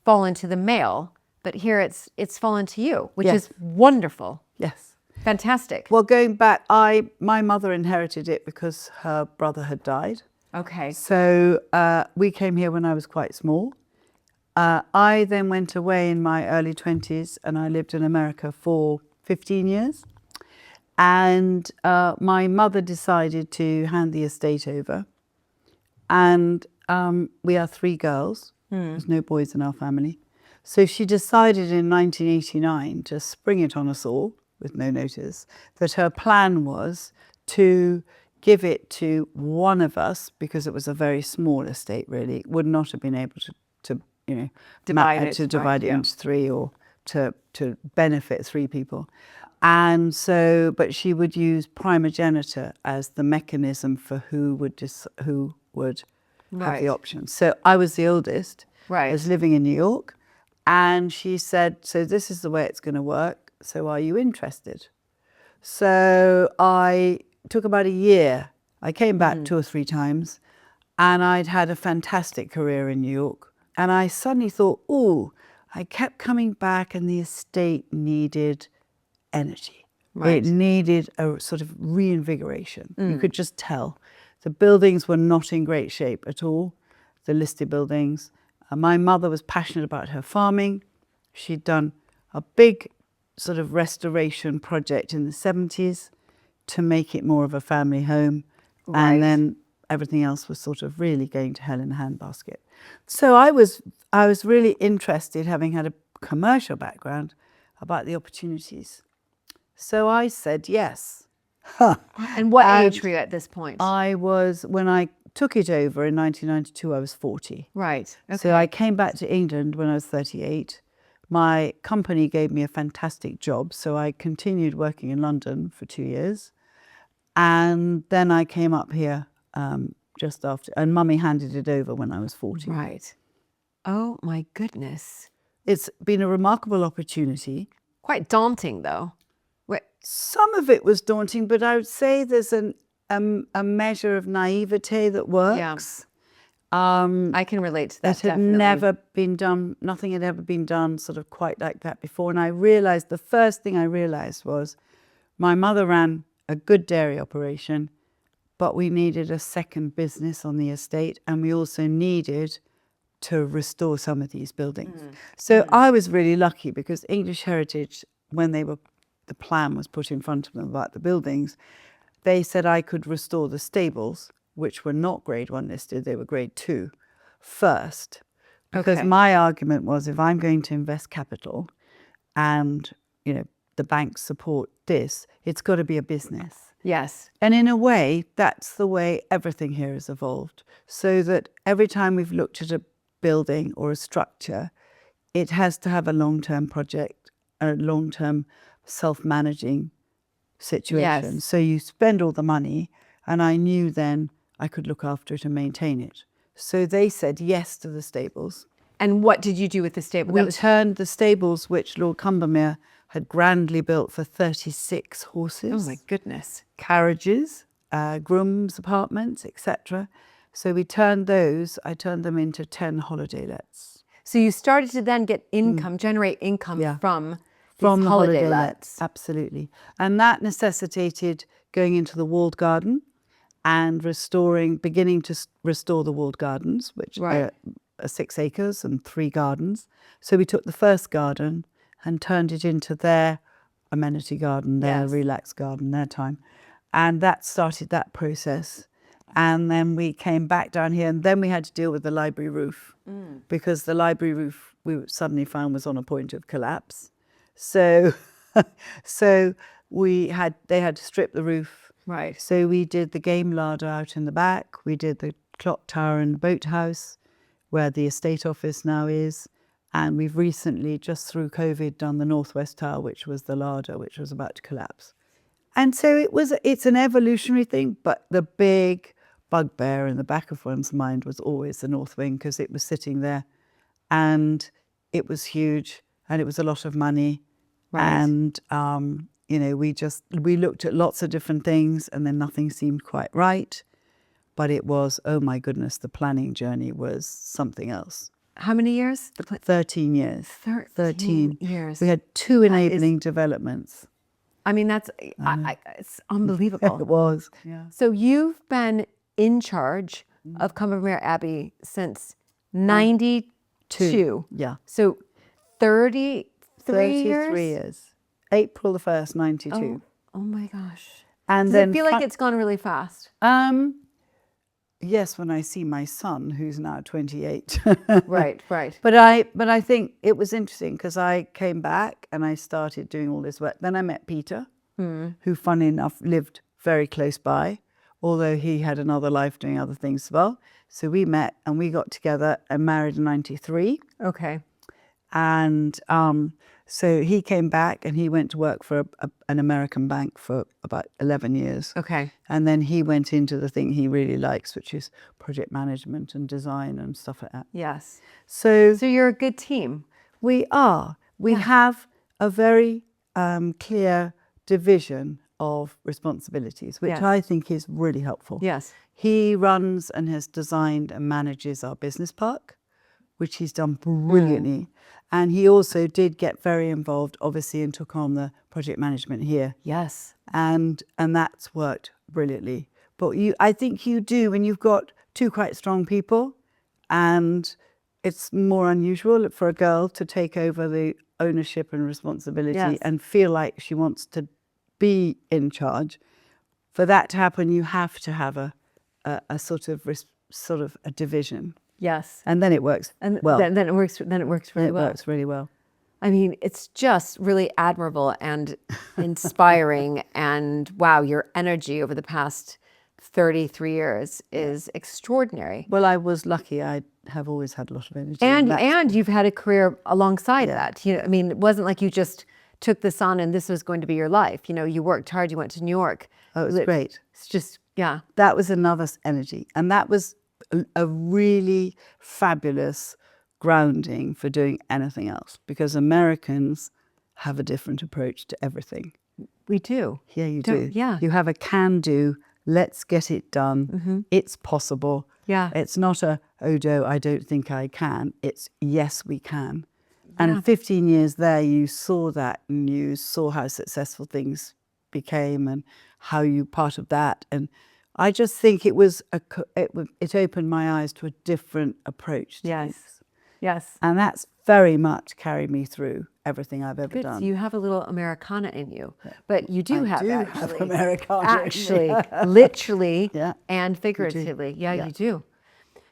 fallen to the male, but here it's fallen to you, which Yes. is wonderful. Yes. Fantastic. Well, going back, my mother inherited it because her brother had died. Okay. So we came here when I was quite small. I then went away in my early 20s and I lived in America for 15 years. And my mother decided to hand the estate over. And we are 3 girls. There's no boys in our family. So she decided in 1989 to spring it on us all with no notice, that her plan was to give it to one of us, because it was a very small estate really, would not have been able to Divide it, divide right, it yeah. into 3 or to benefit 3 people. And so, but she would use primogeniture as the mechanism for who would have Right. the option. So I was the oldest. Right. I was living in New York, and she said, so this is the way it's going to work. So are you interested? So I took about a year. I came back 2 or 3 times, and I'd had a fantastic career in New York. And I suddenly thought, I kept coming back, and the estate needed energy. Right. It needed a sort of reinvigoration. You could just tell. The buildings were not in great shape at all, the listed buildings. My mother was passionate about her farming. She'd done a big sort of restoration project in the 70s to make it more of a family home. Right. And then everything else was sort of really going to hell in a handbasket. So I was really interested, having had a commercial background, about the opportunities. So I said yes. And what age were you at this point? When I took it over in 1992, I was 40. Right. Okay. So I came back to England when I was 38. My company gave me a fantastic job, so I continued working in London for 2 years. And then I came up here just after, and Mummy handed it over when I was 40. Right. Oh my goodness. It's been a remarkable opportunity. Quite daunting though. Some of it was daunting, but I would say there's a measure of naivete that works. I can relate to that. That had never been done, nothing had ever been done sort of quite like that before. And I realized, the first thing I realized was my mother ran a good dairy operation, but we needed a second business on the estate, and we also needed to restore some of these buildings. So I was really lucky, because English Heritage, when the plan was put in front of them about the buildings, they said I could restore the stables, which were not grade 1 listed, they were grade 2 first. Because my argument was, if I'm going to invest capital and, you know, the banks support this, it's got to be a business. Yes. And in a way, that's the way everything here has evolved. So that every time we've looked at a building or a structure, it has to have a long-term project, a long-term self-managing situation. Yes. So you spend all the money, and I knew then I could look after it and maintain it. So they said yes to the stables. And what did you do with the stable? We turned the stables, which Lord Combermere had grandly built for 36 horses. Oh my goodness. Carriages, grooms' apartments, etc. So I turned them into 10 holiday lets. So you started to then get income, generate income from the holiday lets. Absolutely. And that necessitated going into the walled garden and beginning to restore the walled gardens, which are 6 acres and 3 gardens. So we took the first garden and turned it into their amenity garden, their relaxed garden, their time. And that started that process. And then we came back down here, and then we had to deal with the library roof, because the library roof, we suddenly found, was on a point of collapse. So they had to strip the roof. Right. So we did the game larder out in the back. We did the clock tower and the boathouse, where the estate office now is. And we've recently, just through COVID, done the Northwest Tower, which was the larder, which was about to collapse. And so it's an evolutionary thing, but the big bugbear in the back of one's mind was always the North Wing, because it was sitting there and it was huge and it was a lot of money. Right. And, you know, we looked at lots of different things, and then nothing seemed quite right. But it was, oh my goodness, the planning journey was something else. How many years? 13 years. 13 years. We had 2 enabling developments. I mean, it's unbelievable. It was. Yeah. So you've been in charge of Combermere Abbey since 92. Yeah. So 33 years. April the 1st, 92. Oh my gosh. And Does then it feel like it's gone really fast? Yes, when I see my son, who's now 28. Right. But I think it was interesting, because I came back and I started doing all this work. Then I met Peter, who, funny enough, lived very close by, although he had another life doing other things as well. So we met and we got together and married in 93. Okay. And so he came back and he went to work for an American bank for about 11 years. Okay. And then he went into the thing he really likes, which is project management and design and stuff like that. Yes. So you're a good team. We are. We have a very clear division of responsibilities, which I think is really helpful. Yes. He runs and has designed and manages our business park, which he's done brilliantly. And he also did get very involved, obviously, and took on the project management here. Yes. And that's worked brilliantly. But I think you do, when you've got 2 quite strong people, and it's more unusual for a girl to take over the ownership and responsibility Yes. and feel like she wants to be in charge. For that to happen, you have to have a sort of a division, Yes. and then it works And well. then it works. Then it works really it well. works really well. I mean, it's just really admirable and inspiring. And wow, your energy over the past 33 years is extraordinary. Well, I was lucky. I have always had a lot of energy. And you've had a career alongside Yeah. that. You know, I mean, it wasn't like you just took this on and this was going to be your life. You know, you worked hard. You went to New York. Oh, it was great. It's just, yeah. That was another energy, and that was a really fabulous grounding for doing anything else, because Americans have a different approach to everything. We do. Yeah, you Don't- do. yeah. You have a can do, let's get it done. It's possible. Yeah. It's not a, oh, no, I don't think I can. It's, yes, we can. And 15 years there, you saw that, and you saw how successful things became and how you part of that. And I just think it was it opened my eyes to a different approach to things. Yes. Yes. And that's very much carried me through everything I've ever Good. done. So you have a little Americana in you, but you do I have do actually, have Americana in me. actually, literally, Yeah, and figuratively. Yeah, Yeah. you do.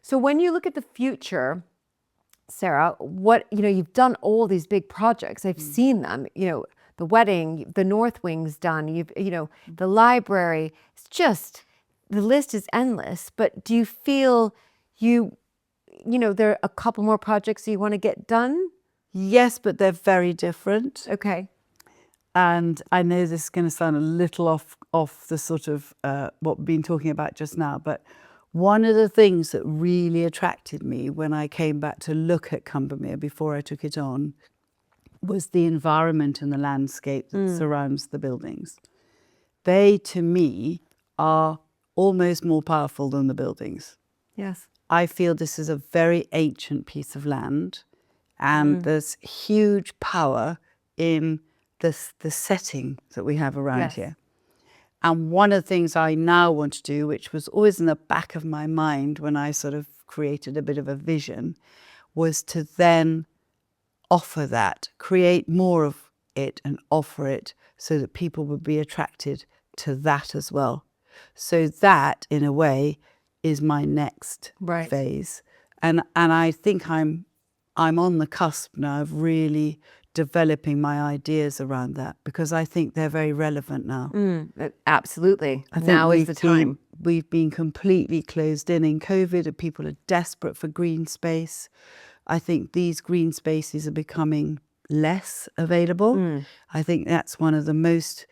So when you look at the future, Sarah, what, you know, you've done all these big projects. I've seen them. You know, the wedding, the North Wing's done. You know, the library. It's just, the list is endless. But do you feel you know, there are a couple more projects you want to get done? Yes, but they're very different. Okay. And I know this is going to sound a little off the sort of what we've been talking about just now, but one of the things that really attracted me when I came back to look at Combermere before I took it on was the environment and the landscape that surrounds the buildings. They, to me, are almost more powerful than the buildings. Yes. I feel this is a very ancient piece of land, and there's huge power in the setting that we have around Yes. here. And one of the things I now want to do, which was always in the back of my mind when I sort of created a bit of a vision, was to then offer that, create more of it and offer it so that people would be attracted to that as well. So that, in a way, is my next Right. phase. And I think I'm on the cusp now of really developing my ideas around that, because I think they're very relevant now. Absolutely. I think Now is the time. We've been completely closed in COVID, and people are desperate for green space. I think these green spaces are becoming less available. I think that's one of the most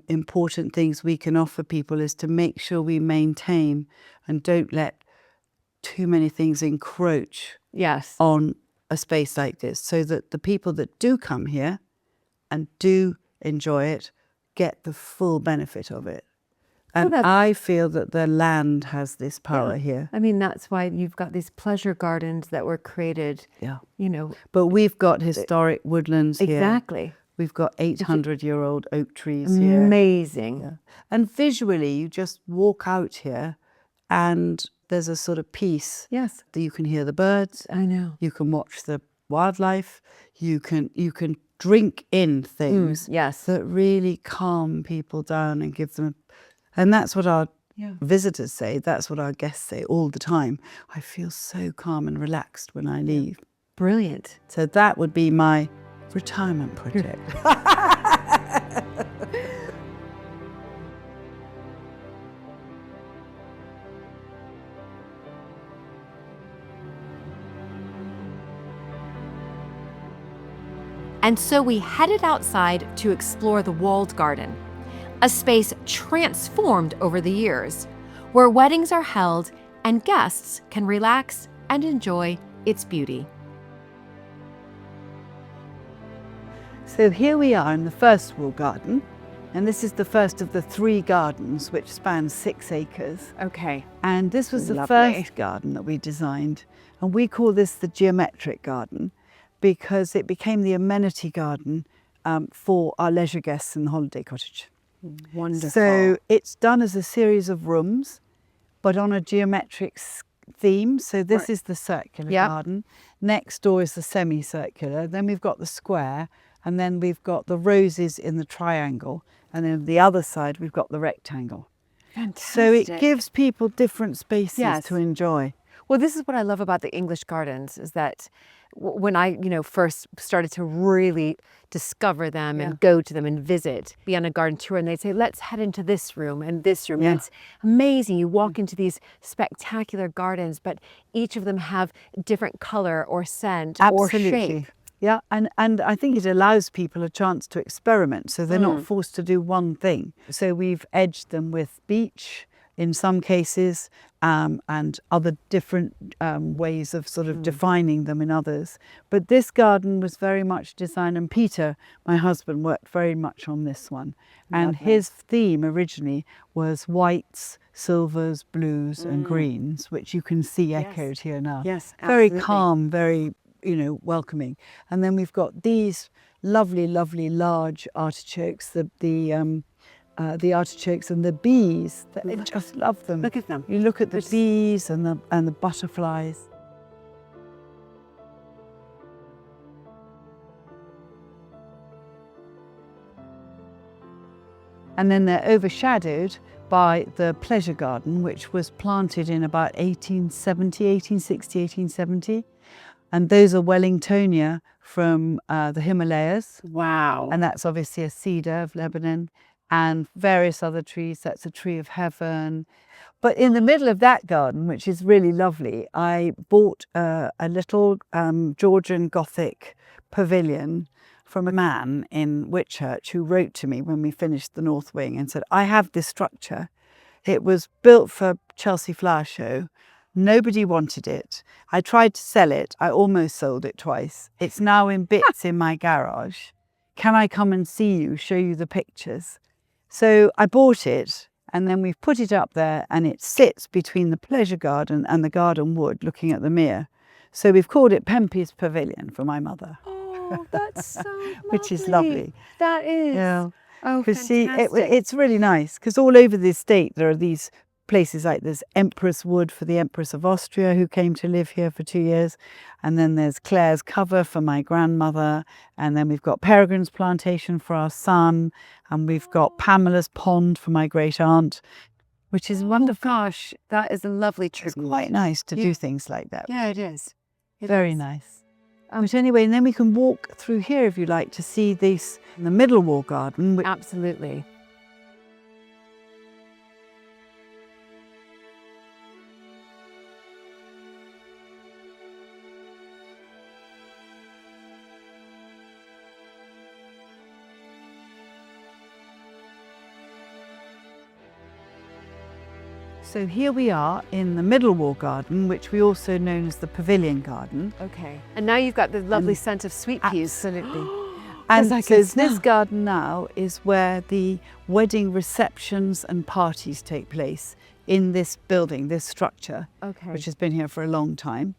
important things we can offer people, is to make sure we maintain and don't let too many things encroach Yes. on a space like this, so that the people that do come here and do enjoy it get the full benefit of it. And that's- I feel that the land has this power here. I mean, that's why you've got these pleasure gardens that were created, Yeah. you know. But we've got historic woodlands here. Exactly. We've got 800-year-old oak trees here. Amazing. Yeah. And visually, you just walk out here and there's a sort of peace Yes. that you can hear the birds, I know. you can watch the wildlife, you can drink in things Yes. that really calm people down and give them, and that's what our visitors say, that's what our guests say all the time. I feel so calm and relaxed when I leave. Brilliant. So that would be my retirement project. And so we headed outside to explore the walled garden, a space transformed over the years, where weddings are held and guests can relax and enjoy its beauty. So here we are in the first wall garden, and this is the first of the 3 gardens which span 6 acres. Okay. And this was the Lovely. first garden that we designed, and we call this the geometric garden because it became the amenity garden for our leisure guests in the holiday cottage. Wonderful. So it's done as a series of rooms, but on a geometric theme. So this is the circular Yep. garden. Next door is the semicircular. Then we've got the square, and then we've got the roses in the triangle. And then the other side, we've got the rectangle. Fantastic. So it gives people different spaces Yes. to enjoy. Well, this is what I love about the English gardens is that when I, first started to really discover them and go to them and visit, be on a garden tour, and they'd say, let's head into this room and this room. Yeah. And it's amazing. You walk into these spectacular gardens, but each of them have different color or scent or shape. Yeah, and I think it allows people a chance to experiment, so they're not forced to do one thing. So we've edged them with beech in some cases, and other different ways of sort of defining them in others. But this garden was very much designed, and Peter, my husband, worked very much on this one. And his theme originally was whites, silvers, blues and greens, which you can see echoed here now. Yes, very absolutely. calm, very welcoming. And then we've got these lovely, lovely large artichokes, the artichokes and the bees. I just love them. Look at them. You look at the bees and the butterflies. And then they're overshadowed by the pleasure garden, which was planted in about 1870. And those are Wellingtonia from the Himalayas. Wow. And that's obviously a cedar of Lebanon, and various other trees. That's a tree of heaven. But in the middle of that garden, which is really lovely, I bought a little Georgian Gothic pavilion from a man in Whitchurch who wrote to me when we finished the North Wing and said, I have this structure. It was built for Chelsea Flower Show. Nobody wanted it. I tried to sell it. I almost sold it twice. It's now in bits in my garage. Can I come and see you, show you the pictures? So I bought it, and then we've put it up there, and it sits between the pleasure garden and the garden wood looking at the mere. So we've called it Pempy's Pavilion for my mother. Oh, that's so lovely. Which is lovely. That is. Yeah. Oh, Because fantastic. it's really nice, because all over the estate there are these places like there's Empress Wood for the Empress of Austria who came to live here for 2 years, and then there's Clare's Cover for my grandmother, and then we've got Peregrine's Plantation for our son, and we've got Pamela's Pond for my great aunt, which is wonderful. Gosh, that is a lovely It's tribute. quite nice to do Yeah. things like that. Yeah, it is. It Very is. nice. But anyway, and then we can walk through here if you like to see this, the middle wall garden, which Absolutely. So here we are in the middle wall garden, which we also know as the pavilion garden. Okay. And now you've got the lovely scent of sweet peas. Absolutely. Yes, And I so can this smell. garden now is where the wedding receptions and parties take place in this building, this structure, Okay. which has been here for a long time.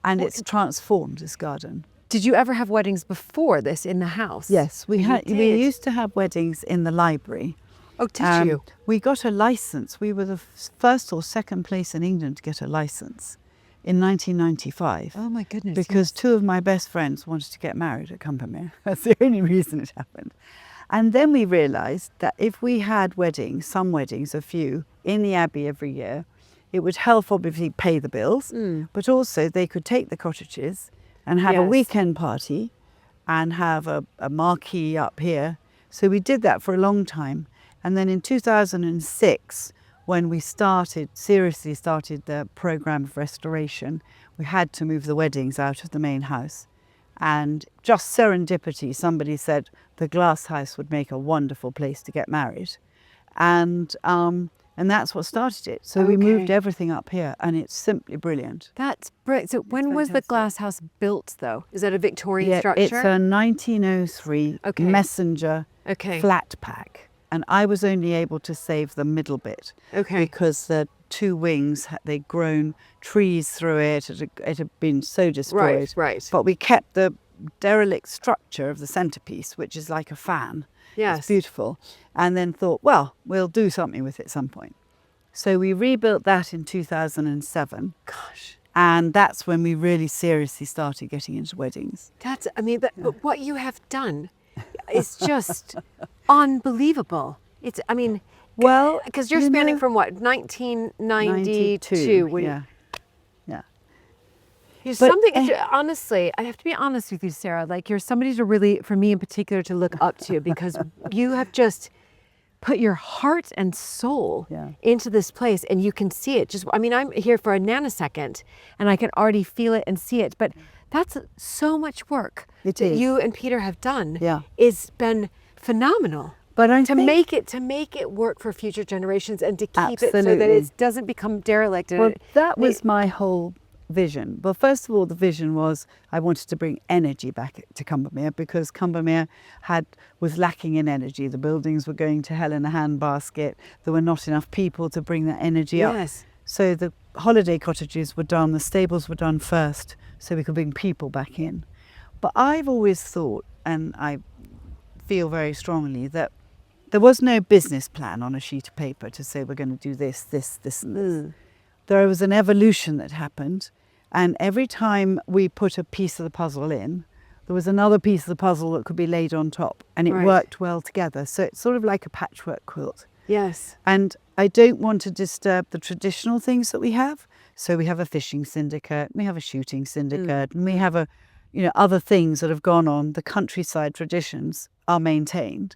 And it's transformed, this garden. Did you ever have weddings before this in the house? Yes, we did. used to have weddings in the library. Oh, did you? We got a license. We were the first or second place in England to get a license in 1995. Oh my goodness. Because two of my best friends wanted to get married at Combermere. That's the only reason it happened. And then we realised that if we had weddings, some weddings, a few, in the Abbey every year, it would help obviously pay the bills, but also they could take the cottages and have a Yes. weekend party and have a marquee up here. So we did that for a long time. And then in 2006, when we seriously started the programme of restoration, we had to move the weddings out of the main house. And just serendipity, somebody said the glasshouse would make a wonderful place to get married. And that's what started it. So we moved Okay. everything up here, and it's simply brilliant. That's brilliant. So when was the fantastic. glass house built, though? Is that a Victorian Yeah, structure? it's a 1903 Okay. Messenger Okay. flat pack. And I was only able to save the middle bit. Okay. Because the two wings, they'd grown trees through it. It had been so destroyed. Right. But we kept the derelict structure of the centerpiece, which is like a fan. Yes. It's beautiful. And then thought, well, we'll do something with it at some point. So we rebuilt that in 2007. Gosh, And that's when we really seriously started getting into weddings. that's, I mean, but what you have done is just unbelievable. It's, I mean, Well, because you're you spanning know, from what, 1992? 92, When yeah. Yeah. There's But, something, honestly, I have to be honest with you, Sarah, like you're somebody to really, for me in particular, to look up to because you have just put your heart and soul Yeah. into this place and you can see it. Just, I mean, I'm here for a nanosecond and I can already feel it and see it, but that's so much work It that is. you and Peter have done. Yeah. It's been phenomenal. But I to think, make it work for future generations and to keep it so that Absolutely. it doesn't become derelict. well, that was my whole vision. Well, first of all, the vision was I wanted to bring energy back to Combermere because Combermere was lacking in energy. The buildings were going to hell in a handbasket. There were not enough people to bring that energy up. Yes. So the holiday cottages were done, the stables were done first, so we could bring people back in. But I've always thought, and I feel very strongly, that there was no business plan on a sheet of paper to say we're going to do this, this, this, and this. There was an evolution that happened, and every time we put a piece of the puzzle in, there was another piece of the puzzle that could be laid on top, and it Right. worked well together. So it's sort of like a patchwork quilt. Yes. And I don't want to disturb the traditional things that we have. So we have a fishing syndicate, we have a shooting syndicate, and we have other things that have gone on. The countryside traditions are maintained.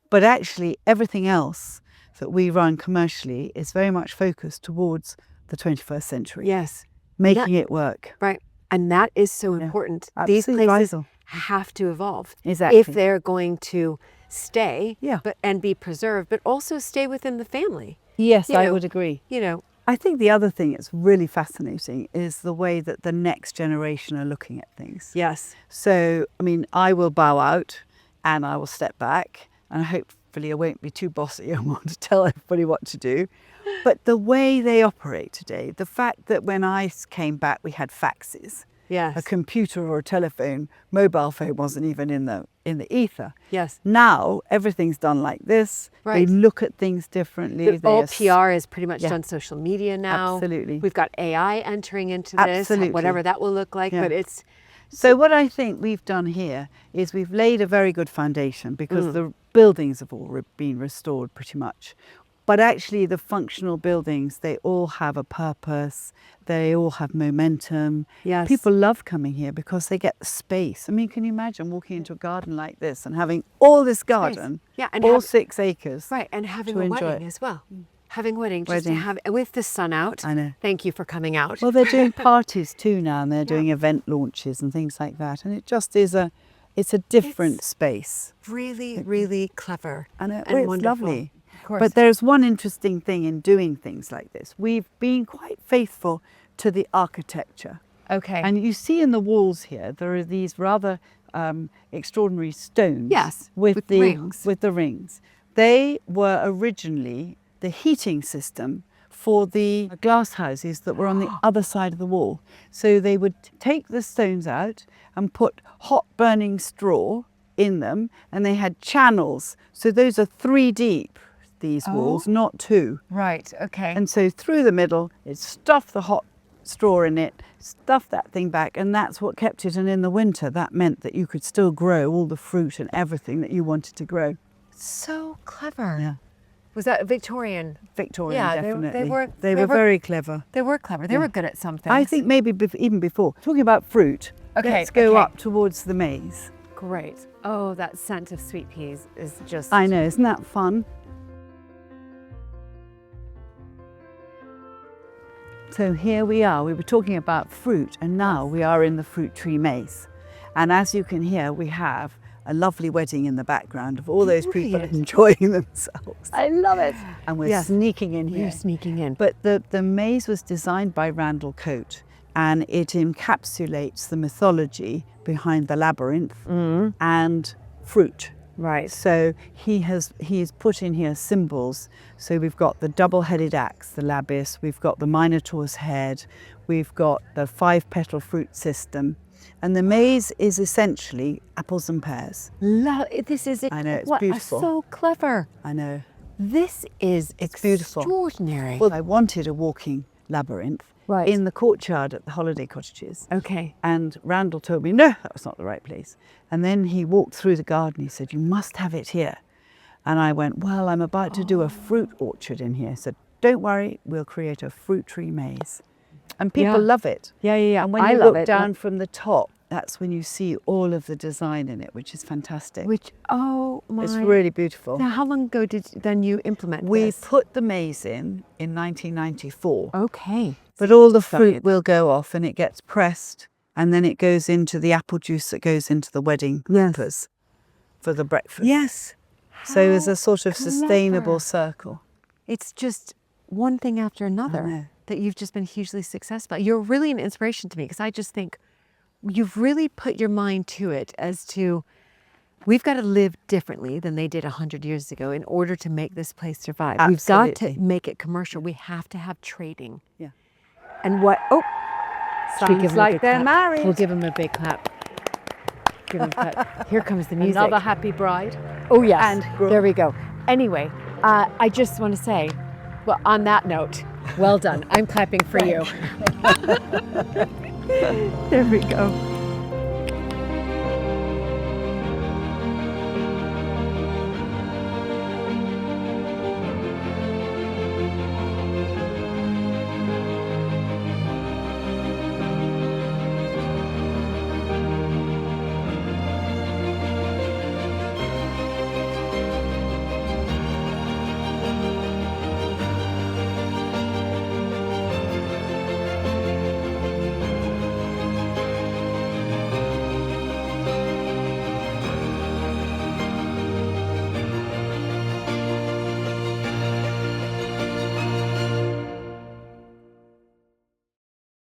But actually everything else that we run commercially is very much focused towards the 21st century, Yes. making it work. Right. And that is so important. These absolutely places vital. have to evolve. Exactly. If they're going to stay Yeah. and be preserved, but also stay within the family. Yes, You I know, would agree. You know, I think the other thing that's really fascinating is the way that the next generation are looking at things. yes. So, I mean, I will bow out and I will step back, and hopefully I won't be too bossy and want to tell everybody what to do. But the way they operate today, the fact that when I came back we had faxes, Yes. a computer or a telephone, mobile phone wasn't even in the ether. Yes. Now everything's done like this. Right. They look at things differently. They All are PR is pretty much yeah. done social media now. Absolutely. We've got AI entering into this, Absolutely. whatever that will look like, Yeah. but it's So what I think we've done here is we've laid a very good foundation because the buildings have all been restored pretty much. But actually the functional buildings, they all have a purpose. They all have momentum. Yes. People love coming here because they get the space. I mean, can you imagine walking into a garden like this and having all this garden, Yeah, and all have- 6 acres. right, and having to a enjoy wedding it. as well. Having a wedding, just to Wedding. have with the sun out. I know. Thank you for coming out. Well, they're doing parties too now, and they're doing event launches and things like that. And it just is it's a different It's- space. really, really clever And and it's wonderful. lovely. Of course. But there's one interesting thing in doing things like this. We've been quite faithful to the architecture. Okay. And you see in the walls here, there are these rather extraordinary stones. Yes, with with the rings. With the rings. They were originally the heating system for the glass houses that were on the other side of the wall. So they would take the stones out and put hot burning straw in them, and they had channels. So those are 3 deep, these walls, not 2. right. Okay. And so through the middle, it stuffed the hot straw in it, stuffed that thing back, and that's what kept it. And in the winter, that meant that you could still grow all the fruit and everything that you wanted to grow. so clever. Yeah. Was that Victorian? Victorian, Yeah, definitely. they were very clever. They were clever. They were good at something. I think maybe even before. Talking about fruit, Okay, let's go okay. up towards the maze. Great. Oh, that scent of sweet peas is just. I know, isn't that fun? So here we are. We were talking about fruit, and now we are in the fruit tree maze. And as you can hear, we have a lovely wedding in the background of all those people Brilliant. enjoying themselves. I love it. And we're Yes. sneaking in here. You're sneaking in. But the maze was designed by Randall Coate, and it encapsulates the mythology behind the labyrinth and fruit. Right. So he's put in here symbols. So we've got the double-headed axe, the labis, we've got the minotaur's head, we've got the 5-petal fruit system. And the maze is essentially apples and pears. This is it. I know, it's what, beautiful. So clever. I know. This is It's beautiful. extraordinary. Well, I wanted a walking labyrinth Right. in the courtyard at the holiday cottages. Okay. And Randall told me, no, that was not the right place. And then he walked through the garden. He said, you must have it here. And I went, well, I'm about to do a fruit orchard in here. He said, don't worry, we'll create a fruit tree maze. And people Yeah. love it. Yeah, yeah, yeah. And when I you love look it. down from the top, that's when you see all of the design in it, which is fantastic. Which, oh my. It's really beautiful. Now, how long ago did then you implement We this? put the maze in 1994. Okay. But all the Sorry. fruit will go off and it gets pressed and then it goes into the apple juice that goes into the wedding Yes. wrappers for the breakfast. Yes. So it's a sort of clever. sustainable circle. It's just one thing after know. another that you've just been hugely successful. You're really an inspiration to me because I just think you've really put your mind to it as to we've got to live differently than they did 100 years ago in order to make this place survive. We've got to Absolutely. make it commercial. We have to have trading. Yeah. And what? Oh, should we give Sounds 'em a like big they're clap? married. We'll give them a big clap. Give 'em a clap. Here comes the music. Another happy bride. Oh, yes. And groom. There we go. Anyway, I just want to say, well, on that note, well done. I'm clapping for you. There we go.